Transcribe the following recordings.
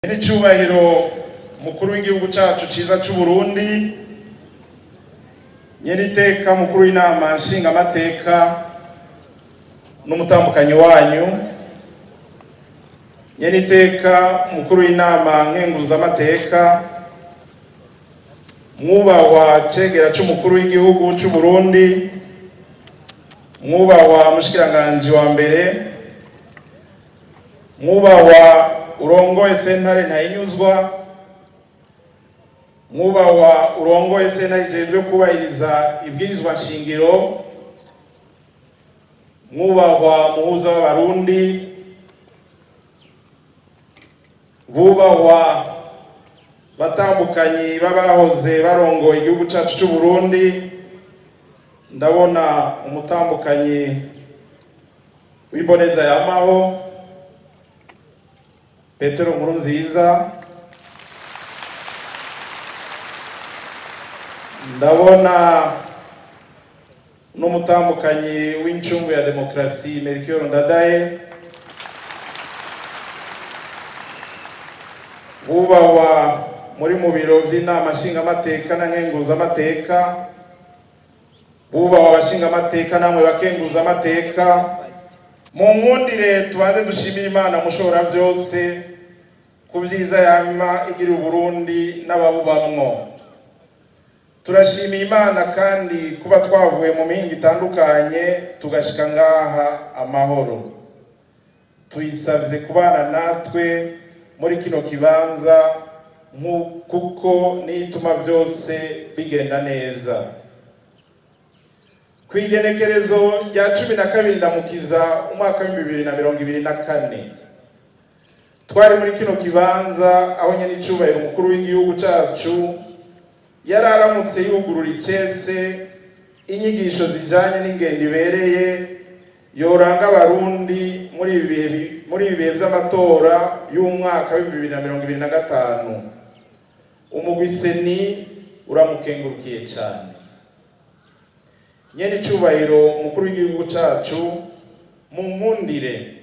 N'icyubahiro mukuru w'igihugu cyacu ciza cy'u Burundi, nyeriteka mukuru w'inama nshinga amateka n'umutambukanyi wanyu, nyeriteka mukuru w'inama nkenguza amateka, mwubahwa cegera c'umukuru w'igihugu cy'u Burundi, mwubahwa mushikiranganje wa mbere, mwubahwa urongoye sentare ntayinyuzwa, mwubahwa urongoye sentare ijejwe kubahiriza ibwirizwa nshingiro, mwubahwa muhuza w'abarundi, bubahwa batambukanyi babahoze barongoye igihugu cyacu cy'u Burundi. Ndabona umutambukanyi w'imboneza yamaho Petero Nkurunziza, ndabona n'umutambukanyi w'incungu ya demokrasi Melchior Ndadaye, bubahwa muri mu biro by'inama nshingamateka na nkenguza amateka, bubahwa abashinga amateka namwe bakenguza amateka, mu nkundire tubanze dushimira Imana mushobora byose ku vyiza yama igira Burundi n'ababubamwo. Turashimiye Imana kandi kuba twavuye mu mihingo itandukanye tugashika ngaha amahoro. Tuyisavye kubana natwe muri kino kibanza kuko nituma byose bigenda neza. Kwigenekerezo rya 12 ndamukiza umwaka wa 2024 twari muri kino kibanza aho nyenicubahiro umukuru w'igihugu cyacu yararamutse yugurura icese inyigisho zijanye n'ingendo ibereye yoranga abarundi muri ibihe by'amatora y'umwaka wa 2025. Umugwiseni uramukengurukiye cyane. Nyenicubahiro umukuru w'igihugu cyacu, mu nkundire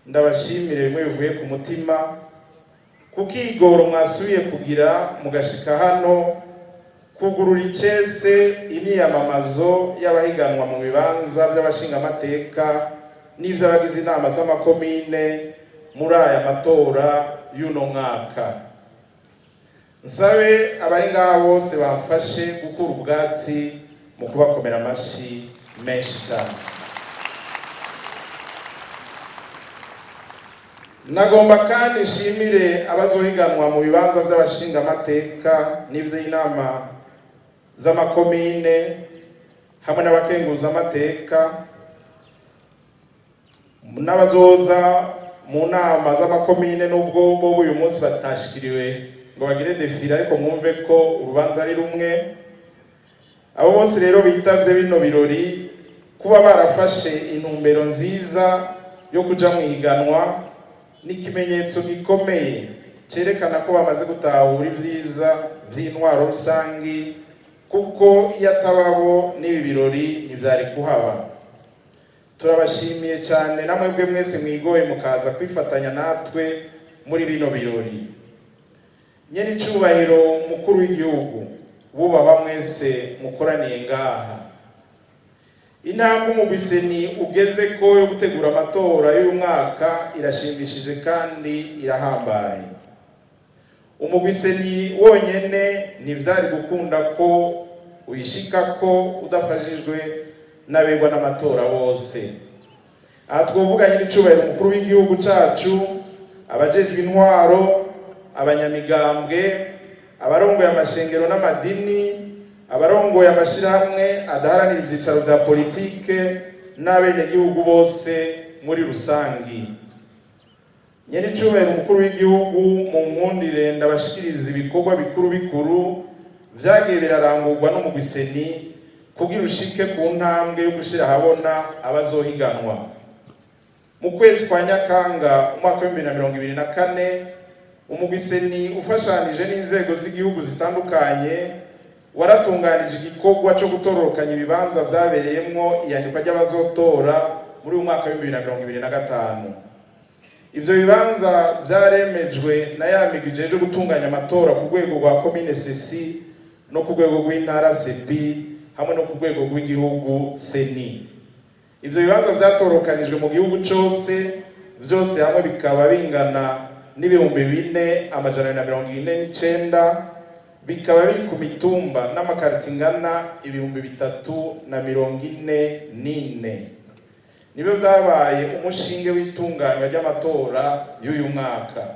ndabashimire bimwe bivuye ku mutima kukigoro mwasubiye kugira mugashika hano kugurura icese imyiyamamazo y'abahiganwa mu bibanza by'abashinga amateka n'ivy'abagize inama z'amakomine muri aya matora y'uno mwaka. Nsabe abari ngaha bose bamfashe gukura ubwatsi mu kubakomera amashi menshi cyane. Nagomba kandi nshimire abazohiganwa mu bibanza by'abashinga amateka n'ivy'inama z'amakomine hamwe n'abakenguza amateka n'abazoza mu nama z'amakomine, n'ubwo bo uyu munsi batashikiriwe ngo bagire defile, ariko mwumve ko urubanza ari rumwe. Abo bose rero bitavye bino birori kuba barafashe intumbero nziza yo kuja mu higanwa n'ikimenyetso gikomeye cerekana ko bamaze gutahura ibyiza by'intwaro rusangi, kuko iyo atababo n'ibi birori ntibyari kuhaba. Turabashimiye cyane namwebwe mwese mwigoye mukaza kwifatanya natwe muri bino birori. Nyenicubahiro mukuru w'igihugu, bubahwa mwese mukoraniye ngaha, intambwe umugwiseni ugeze ko yo gutegura amatora y'uyu mwaka irashimishije kandi irahambaye. Umugwiseni wonyene ntivyari gukunda ko uyishikako udafashijwe n'abegwa n'amatora bose. Aha twovuga nyenicubahiro umukuru w'igihugu cyacu, abajejwe intwaro, abanyamigambwe, abarongoye amashengero n'amadini, abarongoye amashirahamwe adaharanira ivyicaro vya politike n'abenegihugu bose muri rusangi. Nyenicubahiro umukuru w'igihugu, mu nkundire ndabashikiriza ibikorwa bikuru vyagiye birarangurwa n'umugwiseni kugira ushike ku ntambwe yo gushira habona abazohiganwa. Mu kwezi kwa Nyakanga umwaka wa 2024 umugwiseni ufashanije n'inzego z'igihugu zitandukanye waratunganije igikorwa cyo gutororokanya ibibanza vyabereyemwo iyandikwa ry'abazotora muri umwaka wa 2025. ivyo bibanza vyaremejwe na ya migwi ijejwe gutunganya amatora ku rwego rwa komine Sesi no ku rwego rw'intara Sepi hamwe no ku rwego rw'igihugu Seni. Ivyo bibanza vyatorokanijwe mu gihugu cose, vyose hamwe bikaba bingana n'ibihumbi 4,449, bikaba biri ku mitumba n'amakarita ingana ibihumbi 344. Nibyo vyabaye umushinge w'itunganywa ry'amatora y'uyu mwaka.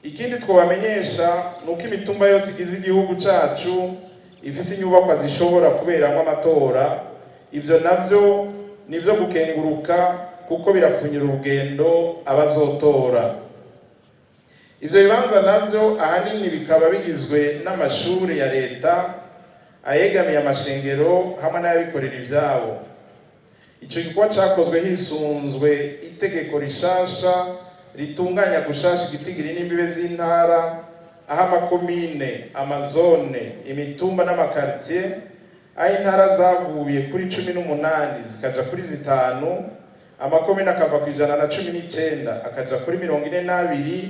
Ikindi twabamenyesha nuko imitumba yose igize igihugu cacu ifise inyubakwa zishobora kuberamwo amatora. Ivyo navyo nivyo gukenguruka kuko birapfunyira urugendo abazotora. Ivyo bibanza navyo ahanini bikaba bigizwe n'amashuri ya leta, ayegamiye amashengero hamwe n'ayabikorera ivyabo. Ico gikorwa cakozwe hisunzwe itegeko rishasha ritunganya gushasha igitigiri n'imbibe z'intara, aho amakomine, amazone, imitumba n'amakaritiye, aho intara zavuye kuri 18 zikaja kuri 5, amakomine akava ku 119 akaja kuri 42,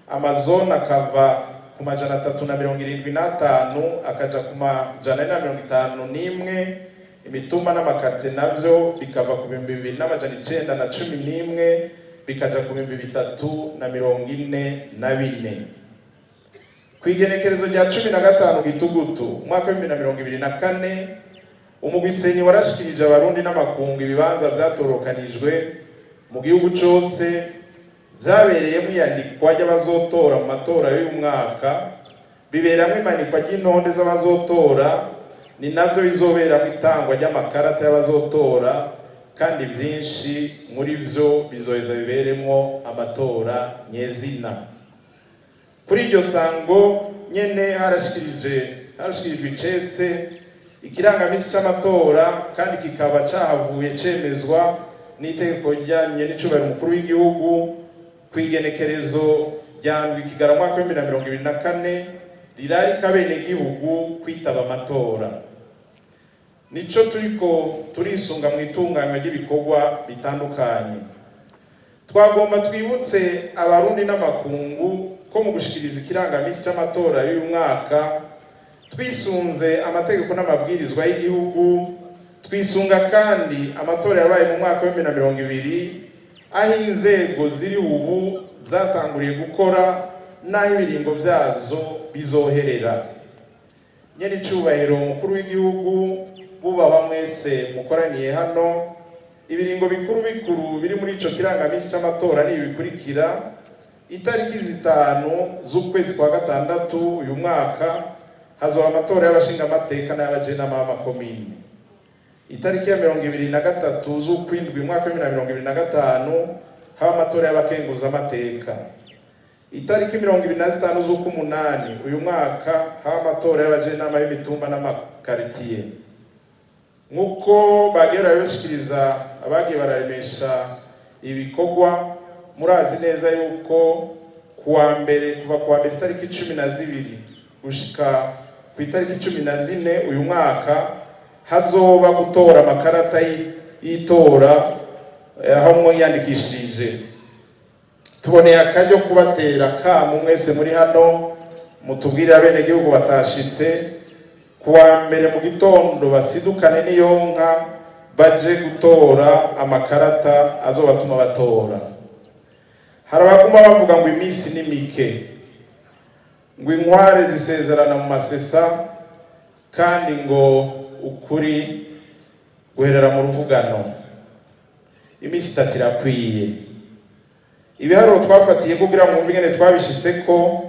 amazone akava ku 375 akaja ku 151, imitumba n'amakaritiye navyo bikava ku 2,911 bikaja ku 3,344. Kwigenekerezo rya 15 Gitugutu umwaka wa 2024, umugwi Seni warashikirije abarundi n'amakungu ibibanza vyatorokanijwe mu gihugu cose vyabereyemo iyandikwa ry'abazotora mu matora y'uyu mwaka, biberamwo imanikwa ry'intonde z'abazotora, ni navyo bizoberamwo itangwa ry'amakarata y'abazotora, kandi vyinshi muri vyo bizoheza biberemwo amatora nyezina. Kuri iryo sango nyene harashikirijwe icese ikirangamisi c'amatora, kandi kikaba cahavuye cemezwa n'itegeko ryanye n'icubahiro umukuru w'igihugu kwigenekerezo rya Kigarama mwaka wa 2024 rirarika abenegihugu kwitaba amatora. Nico turiko turisunga mu itunganywa ry'ibikorwa bitandukanye. Twagomba twibutse abarundi n'amakungu ko mu gushikiriza ikirangamisi c'amatora y'uyu mwaka twisunze amategeko n'amabwirizwa y'igihugu, twisunga kandi amatora yabaye mu mwaka wa 2020, aho inzego ziri ubu zatanguriye gukora n'aho ibiringo vyazo bizoherera. Nyene icubahiro umukuru w'igihugu, bubahwa mwese mukoraniye hano, ibiringo bikuru biri muri ico kirangamisi c'amatora ni ibikurikira: itariki 5 z'ukwezi kwa gatandatu uyu mwaka hazoba amatora y'abashingamateka n'abajenama b'amakomine. Itariki ya 23 z'ukwindwi umwaka wa 2025 haba amatora y'abakenguzamateka. Itariki 25 z'ukumunani uyu mwaka haba amatora y'abajenama b'imitumba n'amakaritiye. Nkuko bagiye barabishikiriza abagiye bararemesha ibikorwa, murazi neza yuko kuva kuwa mbere itariki 12 gushika ku itariki 14 uyu mwaka hazoba gutora amakarata y'itora aho mwiyandikishije. Tuboneye akaryo kubatera kamo mwese muri hano, mutubwirira abenegihugu batashitse kuwa mbere mu gitondo basidukane n'iyonka baje gutora amakarata azobatuma batora. Harabaguma bavuga ngo imisi ni mike, ngo inkware zisezerana mu masesa, kandi ngo ukuri guherera mu ruvugano. Imisi itatu irakwiye. Ibiharuro twafatiye kugira ngo mwumve twabishitseko,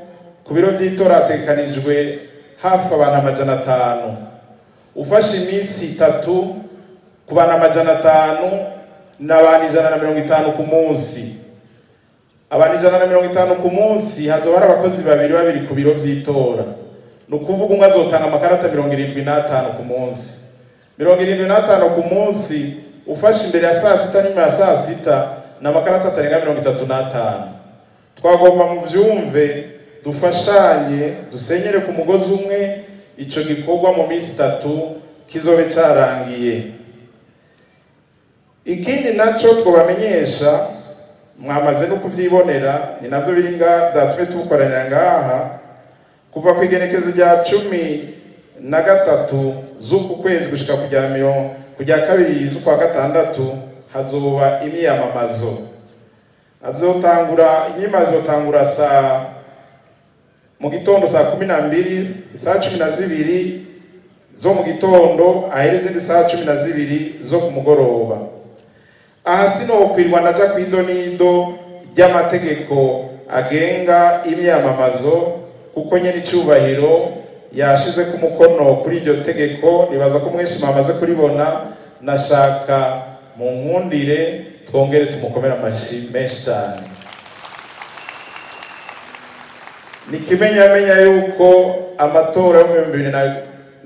ku biro vy'itora hategekanijwe hafi abantu 500. Ufashe imisi 3 ku bantu 500 n'abantu 150 ku munsi. Abantu 150 ku munsi hazoba hari abakozi babiri ku biro vy'itora. Nukuvuga umwe azotanga amakarata 75 ku munsi. 75 ku munsi ufashe imbere ya saa sita nyuma ya saa sita na makarata atarenga 35. Twagomba mu vyumve dufashanye dusenyere ku mugozi umwe, ico gikorwa mu minsi 3 kizobe carangiye. Ikindi naco twabamenyesha mwamaze no kuvyibonera, ni navyo biringa vyatumye tukoranira ngaha. Kuva ku igenekezo rya 13 z'uku kwezi gushika kujya kabiri z'ukwa gatandatu hazoba imyiyamamazo. Azotangura mu gitondo saa 12, saa 12 zo mu gitondo, ahere izindi saa 12 zo ku mugoroba. Aha sinokwirwa naja kwidonido ry'amategeko agenga imyiyamamazo, kuko nyene icubahiro yashize ku mukono kuri iryo tegeko. Nibaza ko mwese mwamaze kuribona. Nashaka mu nkundire twongere tumukomera amashi menshi cyane. Nikimenyamenya yuko amatora yo mu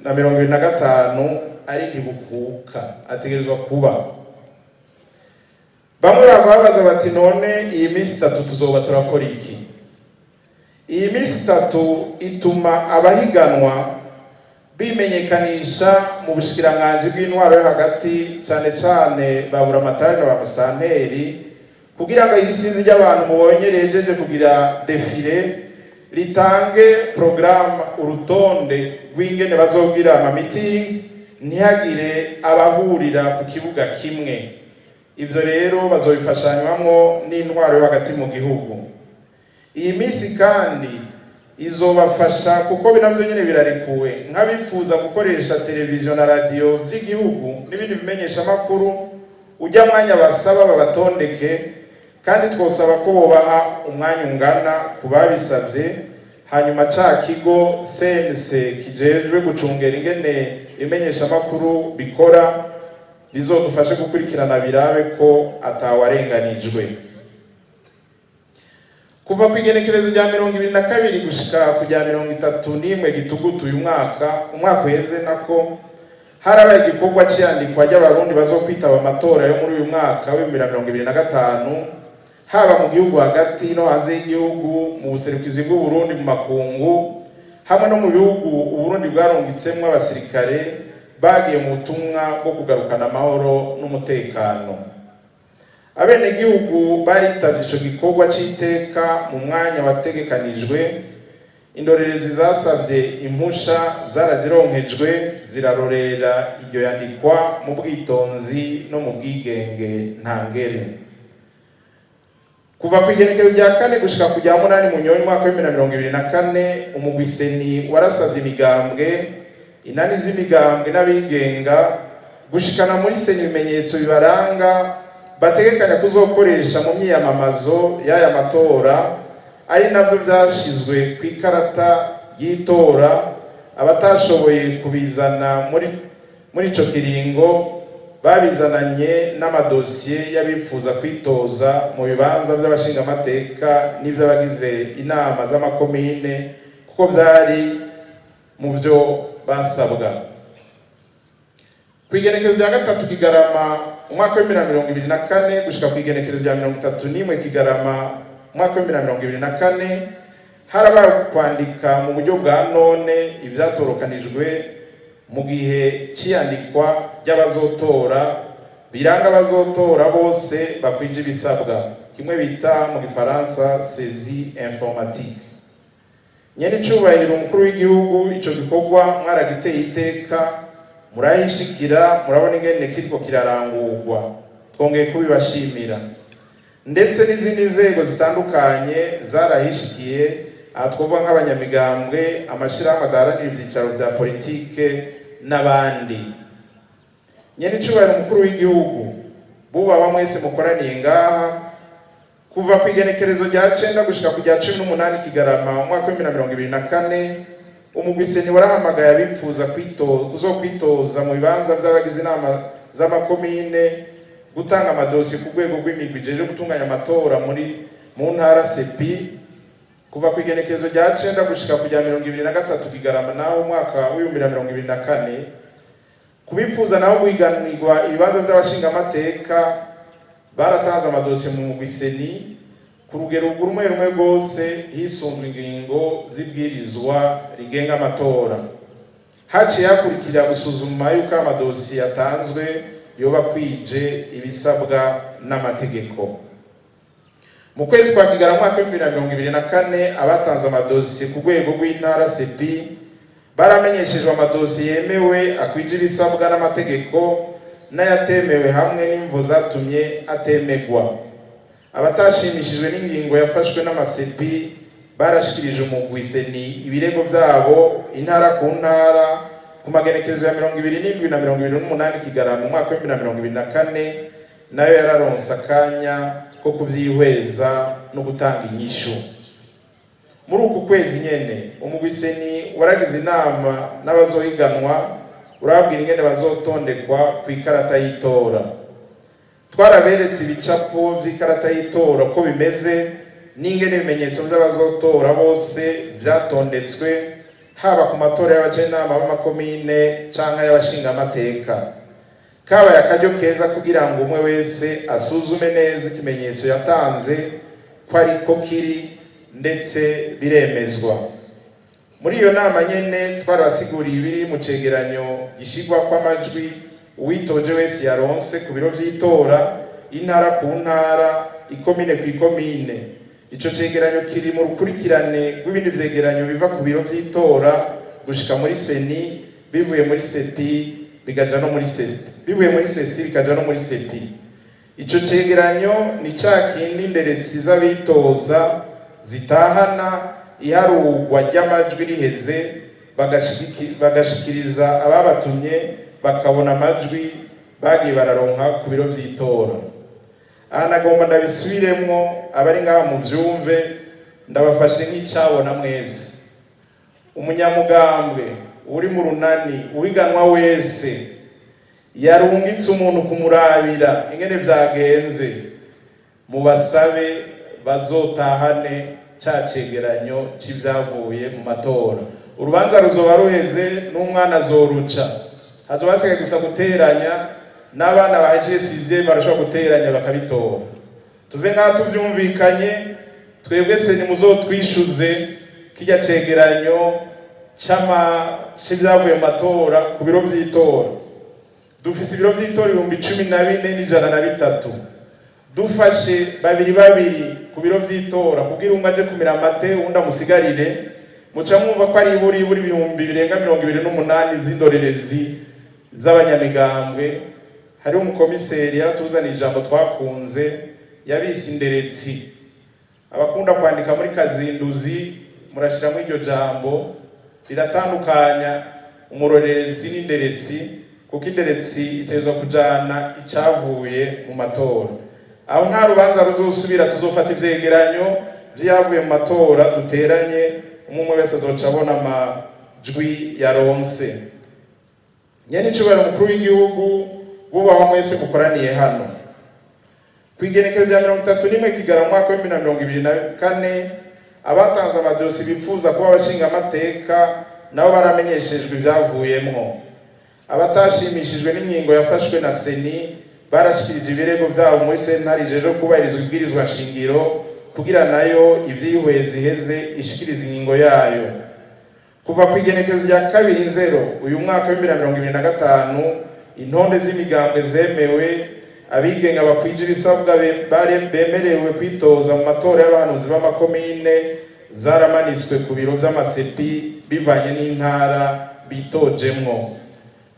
2025 ari ntibukuka, ategerezwa kuba. Bamwe babaza bati none iyi minsi 3 tuzoba turakora iki? Iyi minsi 3 ituma abahiganwa bimenyekanisha mu bushikiranganje bw'intwaro yo hagati, cyane cyane babura amatari na bamustanteri, kugira ngo ibisinzi ry'abantu mubonyerejeje kugira defile ritange programme, urutonde rw'ingene bazogira ama meeting, ntihagire abahurira ku kibuga kimwe. Ivyo rero bazobifashanywamwo n'intwaro yo hagati mu gihugu. Iyi minsi kandi izobafasha kuko binavyo nyene birarekuwe, nk'abipfuza gukoresha televiziyo na radio vy'igihugu n'ibindi bimenyesha makuru, ujya mwanya basaba babatondeke, kandi twosaba ko bobaha umwanya ungana kubabisavye. Hanyuma ca kigo CNC kijejwe gucungera ingene imenyesha makuru bikora bizodufashe gukurikirana birabe ko atawarenganijwe. Kuva ku igenekerezo rya 22 gushika kujya 31 gitugutu uyu mwaka uheze nako harabaye igikorwa cyandikwa ry'abarundi bazokwitaba amatora yo muri uyu mwaka wa 2025, haba mu gihugu hagati no hanze y'igihugu, mu buserukizi bw'u Burundi mu makungu, hamwe no mu bihugu Uburundi bwarungitsemwe abasirikare bagiye mu butumwa bwo kugarukana amahoro n'umutekano. Abenegihugu baritavye ico gikorwa c'iteka mu mwanya wategekanijwe. Indorerezi zasavye impusha zarazironkejwe, zirarorera iryo yandikwa mu bwitonzi no mu bwigenge ntangere. Kuva ku igenekerezo rya 4 gushika kujya 8 mu nyoni mwaka wa 2024, umugwiseni warasavye imigambwe inani z'imigambwe n'abigenga gushikana muri seni ibimenyetso bibaranga bategekanya kuzokoresha mu myiyamamazo y'aya matora, ari navyo vyashizwe ku ikarata y'itora. Abatashoboye kubizana muri ico kiringo babizananye n'amadosiye y'abifuza kwitoza mu bibanza by'abashinga amateka n'ivy'abagize inama z'amakomine, kuko vyari mu vyo basabwa. Ku igenekerezo rya 3 Kigarama umwaka wa 2024 gushika ku igenekerezo rya 31 Kigarama umwaka wa 2024 harabaye kwandika mu buryo bwa none ivyatorokanijwe mu gihe cyiyandikwa ry'abazotora, biranga abazotora bose bakwije ibisabwa, kimwe bita mu gifaransa saisie informatique. Nyene icubahiro umukuru w'igihugu, ico gikorwa mwaragiteye iteka, murahishikira, murabona ingene kiriko kirarangurwa, twongeye kubibashimira. Ndetse n'izindi nzego zitandukanye zarahishikiye, aha twovuga nk'abanyamigambwe, amashirahamwe adaharanira ivyicaro vya politike n'abandi. Nyene icubahiro umukuru w'igihugu, bubaba mwese mukoraniye ngaha, kuva ku igenekerezo rya 9 gushika kujya 18 Kigarama umwaka wa 2024, umugwiseni warahamagaye abipfuza kuzokwitoza mu bibanza by'abagize inama z'amakomine, gutanga amadosiye ku rwego rw'imigwi ijeje gutunganya amatora mu ntara sepi. Kuva ku igenekerezo rya 9 gushika kujya 23 Kigarama naho umwaka wa 2024, kubipfuza naho guhiganirwa ibibanza by'abashinga amateka baratanze amadosiye mu mugwiseni ku rugero rumwe rwose, hisunzwe ingingo z'ibwirizwa rigenga amatora. Haciye hakurikira gusuzuma yuko amadosiye yatanzwe yoba kwije ibisabwa n'amategeko. Mu kwezi kwa Kigarama mwaka wa 2024 abatanze amadosiye ku rwego rw'intara sepi baramenyeshejwe amadosiye yemewe akwije ibisabwa n'amategeko n'ayatemewe hamwe n'imvo zatumye atemegwa. Abatashimishijwe n'ingingo yafashwe n'amasepi barashikirije umugwi seni ibirego byabo intara ku ntara ku magenekezo ya 27 na 28 Kigarama mu mwaka wa 2024, nayo yararonsa akanya ko kuvyihweza no gutanga inyishu. Muri uku kwezi nyene umugwi seni waragize inama n'abazohiganwa urabwira ingene bazotondekwa ku ikarata y'itora. Twaraberetse ibicapo vy'ikarata y'itora ko bimeze n'ingene ibimenyetso by'abazotora bose vyatondetswe haba ku matora y'abajenama b'amakomine canke y'abashinga amateka. Kabaye akaryo keza kugira ngo umwe wese asuzume neza ikimenyetso yatanze ko ariko kiri ndetse biremezwa. Muri iyo nama nyene twarabasiguriye ibiri mu cegeranyo gishigwa kw'amajwi uwitoje wese yaronse ku biro vy'itora intara ku ntara, ikomine ku ikomine. Ico cegeranyo kiri mu rukurikirane rw'ibindi vyegeranyo biva ku biro vy'itora gushika muri seni bivuye muri sepi bigaja no muri sepi, bivuye muri sesi bikaja no muri sepi. Ico cegeranyo ni ca kindi nderetsi z'abitoza zitahana iharugwa ry'amajwi riheze bagashikiriza ababatumye bakabona amajwi bagiye bararonka ku biro vy'itora. Aha nagomba ndabisubiremwo abari ngaha mu vyumve ndabafashe nk'icabona mwese. Umunyamugambwe uri mu runani uhiganwa wese yarungitse umuntu kumurabira ingene vyagenze, mubasabe bazotahane ca cegeranyo c'ivyavuye mu matora. Urubanza ruzoba ruheze n'umwana azoruca, hazoba hasigaye gusa guteranya n'abana bahejeje siziye barashobora guteranya bakabitora. Tuve ngaha tuvyumvikanye, twebwe seni muzotwishuze kirya cegeranyo c'ivyavuye mu matora ku biro vy'itora. Dufise ibiro vy'itora 14,103. Dufashe babiri ku biro vy'itora kugira umwe aje kumira amate undi amusigarire, muca mwumva ko ari iburi 228 z'indorerezi z'abanyamigambwe. Hari umukomiseri yaratuzaniye ijambo twakunze yabise inderetsi. Abakunda kwandika muri kazinduzi murashira muri iryo jambo riratandukanya umurorerezi n'inderetsi, kuko inderetsi itezwa kujana icavuye mu matora. Aho nta rubanza ruzosubira tuzofata ivyegeranyo vyavuye mu matora duteranye, umwe wese azoca abona amajwi yaronse. Nyene icubahiro mukuru w'igihugu bubaho mwese mukoraniye hano kwigenekezo ya 31 Kigarama mwaka wa 2024, abatanze amadosi bifuza kuba abashinga amateka nabo baramenyeshejwe ivyavuyemwo. Abatashimishijwe n'ingingo yafashwe na seni barashikirije ibirego vyabo muri sentare jeje kubahirizwa ibwirizwa nshingiro kugira nayo ivyihweza iheze ishikiriza ingingo yayo. Kuva kwigenekezo rya 2/0 uyu mwaka wa 2025 intonde z'imigambwe zemewe abigenga bakwije ibisabwa bemerewe kwitoza mu matora y'abahanuzi b'amakomine zaramanitswe ku biro vy'amasepi bivanye n'intara bitojemwo.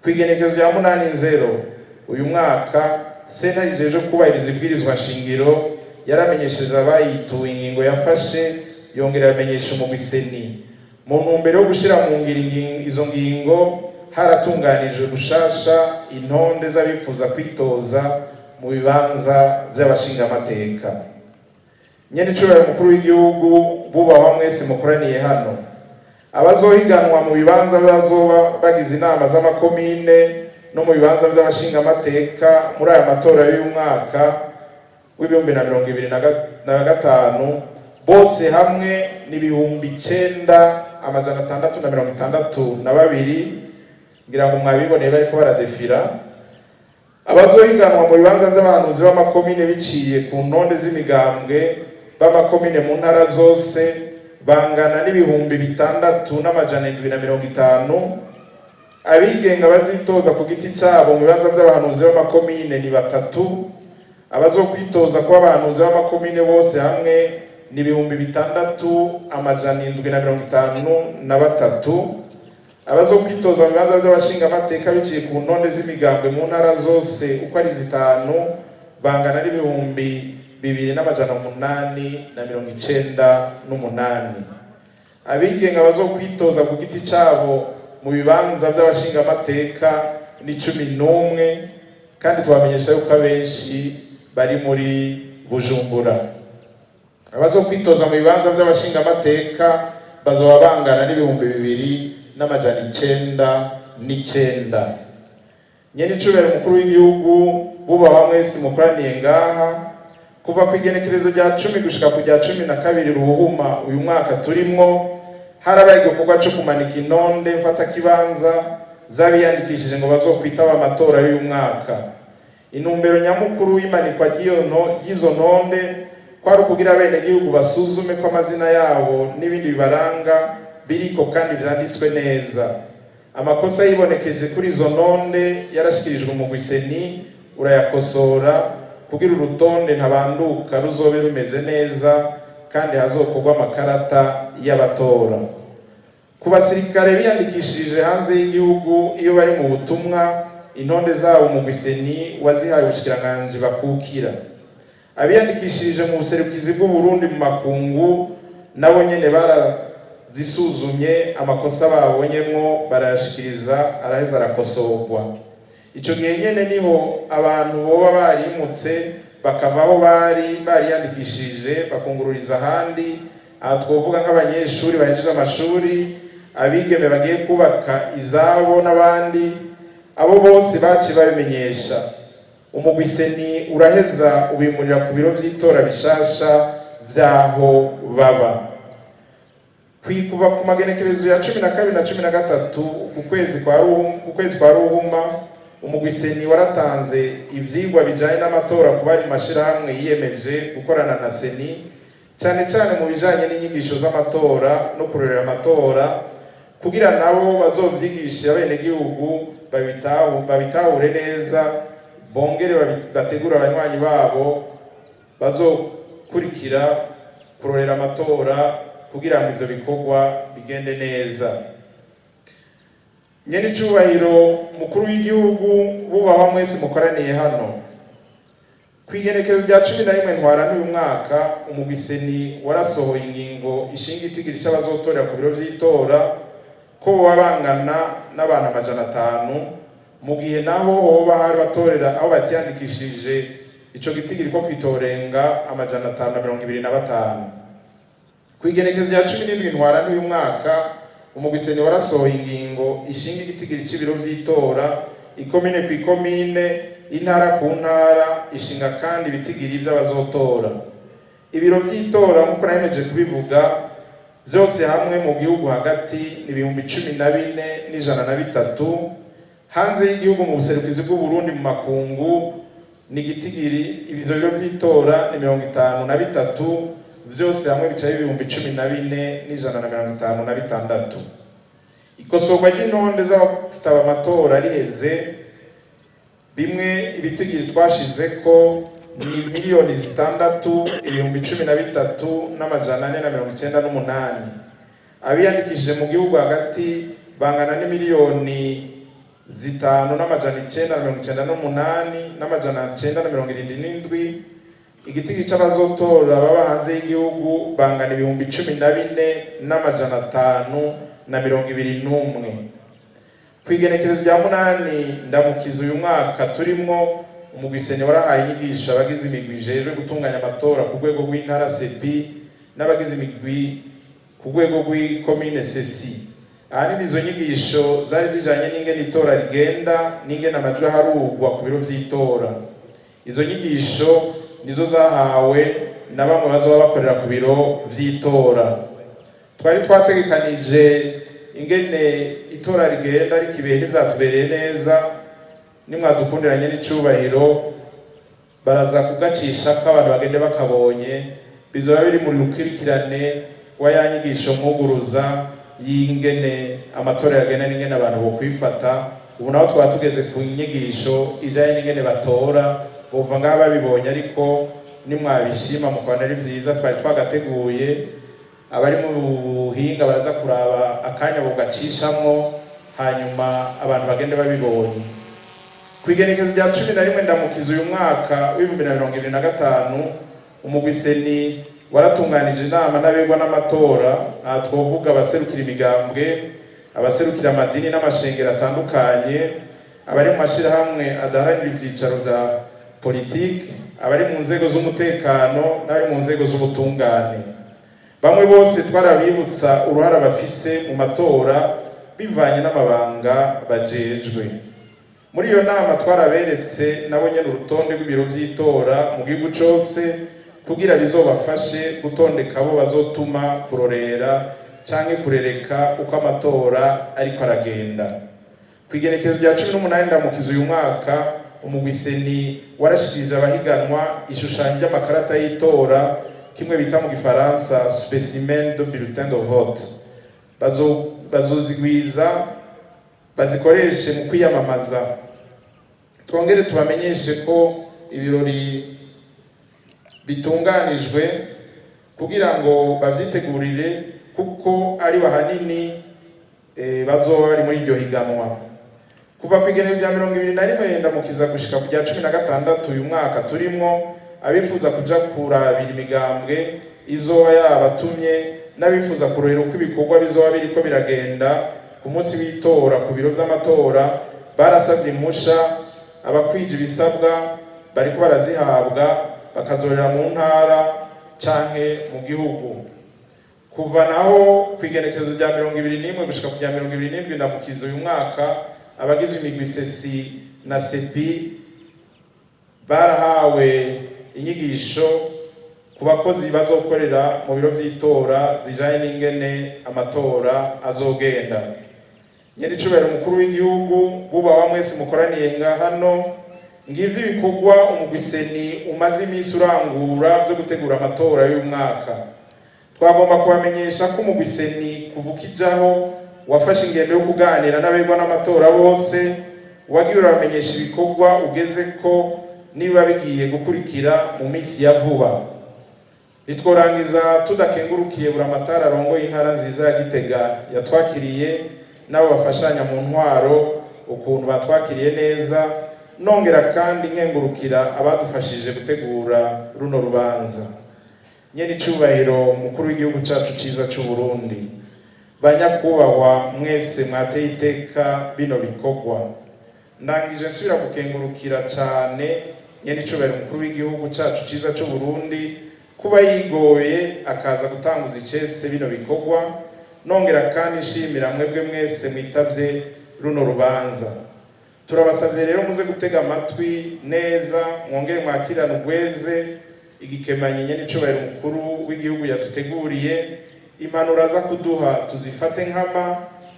Kwigenekezo ya 8/0 uyu mwaka sentare jeje kubahiriza ibwirizwa nshingiro yaramenyesheje abayituye ingingo yafashe, yongera yamenyesha umugwi seni. Mu ntumbero yo gushira mu ngiro izo ngingo haratunganijwe gushasha intonde z'abifuza kwitoza mu bibanza by'abashinga amateka. Nyene icubahiro mukuru w'igihugu bubaho mwese mukoraniye hano, abazohiganwa mu bibanza bazoba bagize inama z'amakomine no mu bibanza by'abashinga amateka muri aya matora y'uyu mwaka w'2025 bose hamwe ni 9,662. ngira ngo mwabiboneye bariko baradefira. Abazohiganwa mu bibanza by'abahanuzi b'amakomine biciye ku ntonde z'imigambwe b'amakomine mu ntara zose bangana n'6,750. Abigenga bazitoza ku giti cyabo mu bibanza by'abahanuzi b'amakomine ni 3. abazokwitoza kuba abahanuzi b'amakomine bose hamwe ni 6,753. Abazokwitoza mu bibanza by'abashinga amateka biciye ku ntonde z'imigambwe mu ntara zose uko ari 5 bangana n'2,898. Abigenga bazokwitoza ku giti cyabo mu bibanza by'abashinga amateka ni 11, kandi twamenyesha yuko abenshi bari muri Bujumbura. Abazokwitoza mu bibanza by'abashinga amateka bazoba bangana n'2,909. Nyene icubera umukuru w'igihugu bubaha mwese mukoraniye ngaha kuva ku igenekerezo rya 10 gushika ku rya 12 Ruhuhuma uyu mwaka turimwo, harabaye igikorwa cyo kumanika intonde mfata kibanza zabiyandikishije ngo bazokwitaba amatora y'uyu mwaka. Intumbero nyamukuru y'imanikwa ry'izo ntonde kwari ukugira bene gihugu basuzume ko amazina yabo n'ibindi bibaranga biriko kandi vyanditswe neza. Amakosa yibonekeje kuri izo ntonde yarashikirijwe mu Gwiseni urayakosora kugira urutonde ntabanduka ruzobe rumeze neza kandi hazokorwa amakarata y'abatora. Ku basirikare biyandikishije hanze y'igihugu iyo bari mu butumwa, intonde zabo mu Gwiseni wazihaye ubushikiranganje bakukira. Abiyandikishije mu buserukizi bw'u Burundi mu makungu nabo nyene barazisuzumye, amakosa babonyemwo barayashikiriza, araheza arakosorwa. Ico gihe nyene niho abantu boba barimutse bakavaho bariyandikishije bakungururiza ahandi. Aha twovuga nk'abanyeshuri bahejeje amashuri, abigeme bagiye kubaka izabo n'abandi, abo bose baciye babimenyesha. Umugwiseni uraheza ubimurira ku biro vy'itora bishasha vyaho baba. Kuva ku magenekerezo ya 12 na 13 ku kwezi kwa Ruhuma, umugwiseni waratanze ivyigwa bijanye n'amatora ku bari mashirahamwe yiyemeje gukorana na Seni, cyane cyane mu bijanye n'inyigisho z'amatora no kurorera amatora, kugira nabo bazovyigisha bene gihugu babitahure neza, bongere bategura abanywanyi babo bazokurikira kurorera amatora kugira ngo ivyo bikorwa bigende neza. Nyene icubahiro mukuru w'igihugu bubaha mwese mukoraniye hano, kwigenekerezo rya 11 ntwara n'uyu mwaka, umugwiseni warasohoye ingingo ishinga itigiri c'abazotorera ku biro vy'itora ko boba bangana n'abantu 500, mu gihe naho hoba hari batorera aho batiyandikishije ico gitigiri ko kwitorenga 525. Kwigenekerezo ya 17 ntwara n'uyu mwaka, umugwiseni warasohoye ingingo ishinga igitigiri c'ibiro vy'itora ikomine ku ikomine, intara ku ntara, ishinga kandi ibitigiri vy'abazotora. Ibiro vy'itora nk'uko nahemeje kubivuga vyose hamwe mu gihugu hagati ni 14,103, hanze y'igihugu mu buserukizi bw'u Burundi mu makungu ni igitigiri, ivyo biro vy'itora ni 53, vyose hamwe bicaye 14,156. Ikosorwa ry'intonde z'abafitaba amatora riheze, bimwe ibitigiri twashize ko ni 6,13,498. Abiyandikishije mu gihugu hagati bangana n'5,998,977. Igitigiri c'abazotora baba hanze y'igihugu bangana 14,521. Kwigenekerezo rya 8 ndamukiza uyu mwaka turimwo, umugwiseni warahaye inyigisho abagize imigwi ijejwe gutunganya amatora ku rwego rw'intara sepi n'abagize imigwi ku rwego rw'ikomine sesi. Ahanini izo nyigisho zari zijanye n'ingene itora rigenda n'ingene amajwi aharugwa ku biro vy'itora. Izo nyigisho nizo zahawe na bamwe bazoba bakorera ku biro vy'itora. Twari twategekanije ingene itora rigenda ariko ibihe ntivyatubereye neza. Nimwadukundiranye n'icubahiro baraza kugacisha ko abantu bagende bakabonye, bizoba biri muri rukurikirane wa yanyigisho mwuguruza y'ingene amatora yagenda n'ingene abantu bo kwifata. Ubu naho twaba tugeze ku nyigisho ijanye n'ingene batora bova ngaha babibonye, ariko nimwabishima mukabona ari vyiza twari twagateguye. Abari mu buhinga baraza kuraba akanya bogacishamwo hanyuma abantu bagende babibonye. Kwigenekezo rya 11 ndamukiza uyu mwaka w'2025 umugwiseni waratunganije inama n'abegwa n'amatora, twovuga abaserukira imigambwe, abaserukira amadini n'amashengero atandukanye, abari mu mashirahamwe adaharanira ivyicaro vya politiki, abari mu nzego z'umutekano n'abari mu nzego z'ubutungane. Bamwe bose twarabibutsa uruhara bafise mu matora bivanye n'amabanga bajejwe. Muri iyo nama twaraberetse nabo nyene urutonde rw'ibiro vy'itora mu gihugu cose kugira bizobafashe gutondeka abo bazotuma kurorera canke kurereka uko amatora ariko aragenda. Kwigenekezo rya 18 ndamukiza uyu mwaka umugwiseni warashikirije abahiganwa ishushanyo ry'amakarata y'itora, kimwe bita mu gifaransa specimen de bulletin de vote. Bazozigwiza bazikoreshe mu kwiyamamaza. Twongere tubamenyeshe ko ibirori bitunganijwe kugira ngo bavyitegurire, kuko ari bahanini bazoba bari muri iryo higanwa. Kuva kwigenekezo rya 21 ndamukiza gushika ku rya 16 uyu mwaka turimo, abifuza kuja kurabira imigambwe izoba yabatumye n'abifuza kurorera uko ibikorwa bizoba biriko biragenda ku munsi w'itora ku biro vy'amatora barasavye impusha. Abakwije ibisabwa bariko barazihabwa bakazorera mu ntara canke mu gihugu. Kuva naho kwigenekezo rya 21 gushika ku rya 27 ndamukiza uyu mwaka abagize imigwi sesi na sepi barahawe inyigisho ku bakozi bazokorera mu biro vy'itora zijanye n'ingene amatora azogenda. Nyene icubahiro umukuru w'igihugu bubaha mwese mukoraniye nga hano, ngivyo ibikorwa umugwiseni umaze imisi urangura byo gutegura amatora y'uyu mwaka. Twagomba kubamenyesha ko umugwiseni kuvukijaho wafashe ingendo yo kuganira n'abegwa n'amatora bose, wagiye urabamenyesha ibikorwa ugeze ko niba bigiye gukurikira mu misi ya vuba. Nitworangiza tudakengurukiye buramatara arongoye intara nziza ya Gitega yatwakiriye nabo bafashanya mu ntwaro ukuntu batwakiriye neza, nongera kandi nkengurukira abadufashije gutegura runo rubanza. Nyene icubahiro mukuru w'igihugu cacu ciza c'u Burundi, banyakubahwa mwese mwateye iteka bino bikorwa, ndangije nsubira gukengurukira cane nyene icubahiro mukuru w'igihugu cacu ciza c'u Burundi kuba yigoye akaza gutanguza icese bino bikorwa, nongera kandi nshimira mwebwe mwese mwitavye runo rubanza. Turabasavye rero muze gutega amatwi neza, mwongere mwakirana ugweze igikemanyi nyene icubahiro mukuru w'igihugu yatuteguriye. Impanuro aza kuduha tuzifate nkama,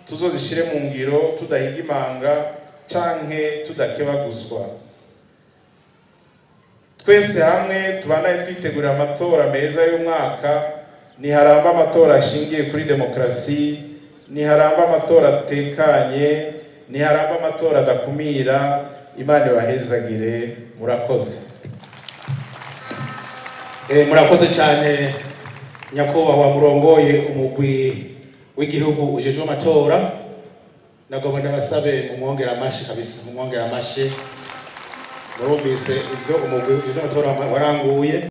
tuzozishire mu ngiro tudahiga imanga canke tudakebaguzwa. Twese hamwe tubanaye twitegurira amatora meza y'umwaka, niharamba amatora ashingiye kuri demokrasi, niharamba amatora atekanye, niharamba amatora adakumira. Imana ibahezagire, murakoze. Murakoze cyane nyakubahwa murongoye umugwi w'igihugu ujejwe amatora. Nagomba ndabasabe mumwongera amashi kabisa, mumwongera amashi. Murumvise ivyo umugwi w'amatora waranguye.